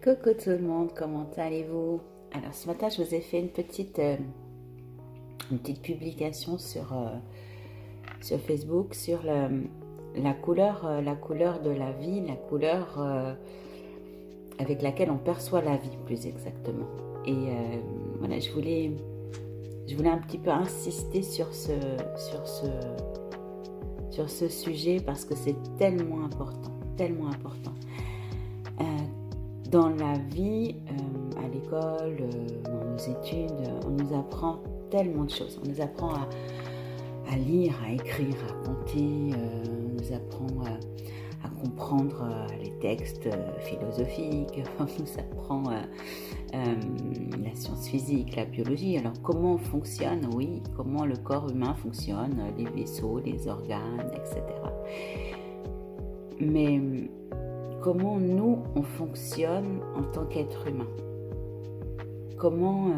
Coucou tout le monde, comment allez-vous? Alors ce matin je vous ai fait une petite publication sur Facebook sur la couleur de la vie, la couleur avec laquelle on perçoit la vie plus exactement. Et voilà, je voulais un petit peu insister sur ce sujet parce que c'est tellement important, tellement important. Dans la vie, à l'école, dans nos études, on nous apprend tellement de choses. On nous apprend à lire, à écrire, à compter, on nous apprend à comprendre les textes philosophiques, on nous apprend la science physique, la biologie. Alors comment on fonctionne, oui, comment le corps humain fonctionne, les vaisseaux, les organes, etc. Mais comment nous, on fonctionne en tant qu'être humain? Comment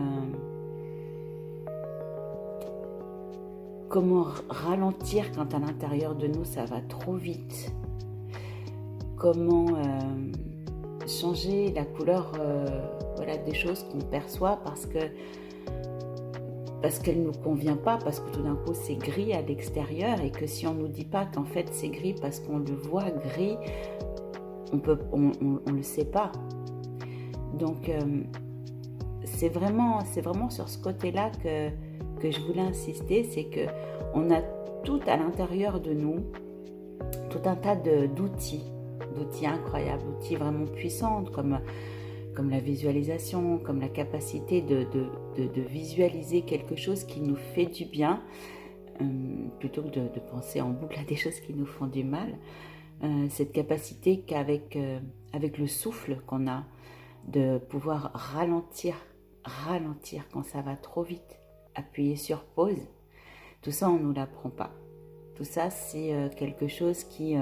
ralentir quand à l'intérieur de nous ça va trop vite? Comment changer la couleur des choses qu'on perçoit parce qu'elle ne nous convient pas, parce que tout d'un coup c'est gris à l'extérieur et que si on ne nous dit pas qu'en fait c'est gris parce qu'on le voit gris, on le sait pas. Donc c'est vraiment sur ce côté-là que je voulais insister, c'est que on a tout à l'intérieur de nous, tout un tas d'outils incroyables, d'outils vraiment puissants comme la visualisation, comme la capacité de visualiser quelque chose qui nous fait du bien, plutôt que de penser en boucle à des choses qui nous font du mal. Cette capacité qu'avec le souffle qu'on a, de pouvoir ralentir quand ça va trop vite, appuyer sur pause, tout ça on ne nous l'apprend pas. Tout ça c'est quelque chose qui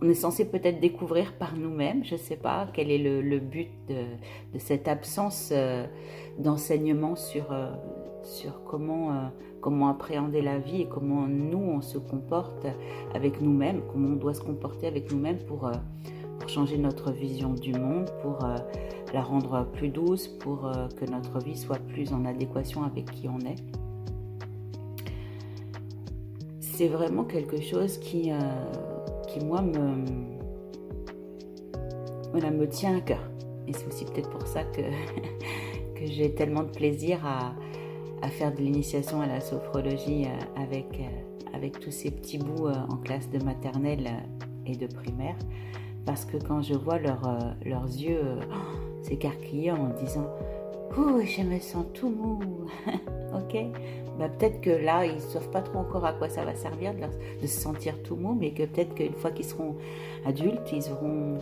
on est censé peut-être découvrir par nous-mêmes. Je ne sais pas quel est le but de cette absence d'enseignement sur comment appréhender la vie et comment nous on se comporte avec nous-mêmes, comment on doit se comporter avec nous-mêmes pour changer notre vision du monde, pour la rendre plus douce, pour que notre vie soit plus en adéquation avec qui on est. C'est vraiment quelque chose qui moi me tient à cœur. Et c'est aussi peut-être pour ça que j'ai tellement de plaisir à faire de l'initiation à la sophrologie avec tous ces petits bouts en classe de maternelle et de primaire, parce que quand je vois leurs yeux s'écarquiller en disant « Ouh, je me sens tout mou !» Ok, peut-être que là, ils ne savent pas trop encore à quoi ça va servir de se sentir tout mou, mais que peut-être qu'une fois qu'ils seront adultes, ils auront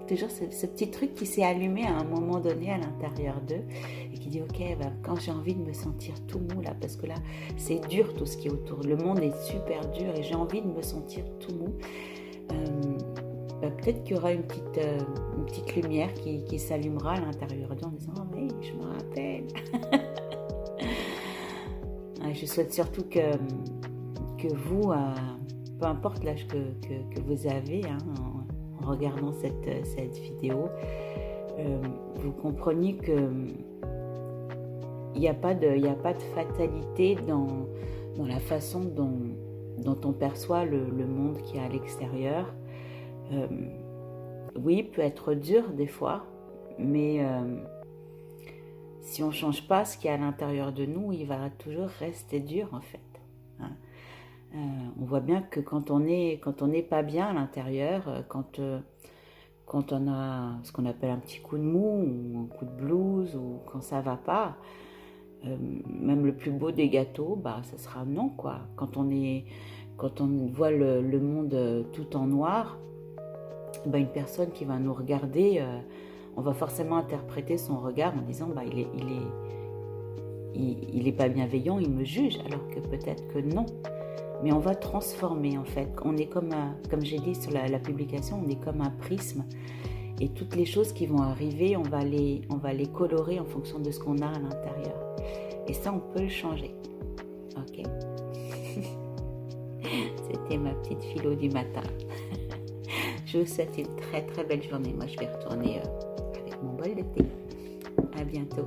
toujours ce petit truc qui s'est allumé à un moment donné à l'intérieur d'eux et qui dit ok, quand j'ai envie de me sentir tout mou là, parce que là c'est dur tout ce qui est autour, le monde est super dur et j'ai envie de me sentir tout mou, peut-être qu'il y aura une petite lumière qui s'allumera à l'intérieur d'eux en disant oh oui, je me rappelle. Je souhaite surtout que vous, peu importe l'âge que vous avez, en regardant cette vidéo, vous compreniez que il n'y a pas de fatalité dans la façon dont on perçoit le monde qui est à l'extérieur. Oui, peut être dur des fois, mais si on ne change pas ce qui est à l'intérieur de nous, il va toujours rester dur en fait. On voit bien que quand on n'est pas bien à l'intérieur, quand on a ce qu'on appelle un petit coup de mou ou un coup de blues ou quand ça va pas, même le plus beau des gâteaux, ça sera non quoi. Quand on voit le monde tout en noir, une personne qui va nous regarder, on va forcément interpréter son regard en disant il est pas bienveillant, il me juge, alors que peut-être que non. Mais on va transformer en fait. On est comme j'ai dit sur la publication, on est comme un prisme. Et toutes les choses qui vont arriver, on va les colorer en fonction de ce qu'on a à l'intérieur. Et ça, on peut le changer. Ok. C'était ma petite philo du matin. Je vous souhaite une très très belle journée. Moi, je vais retourner avec mon bol de thé. À bientôt.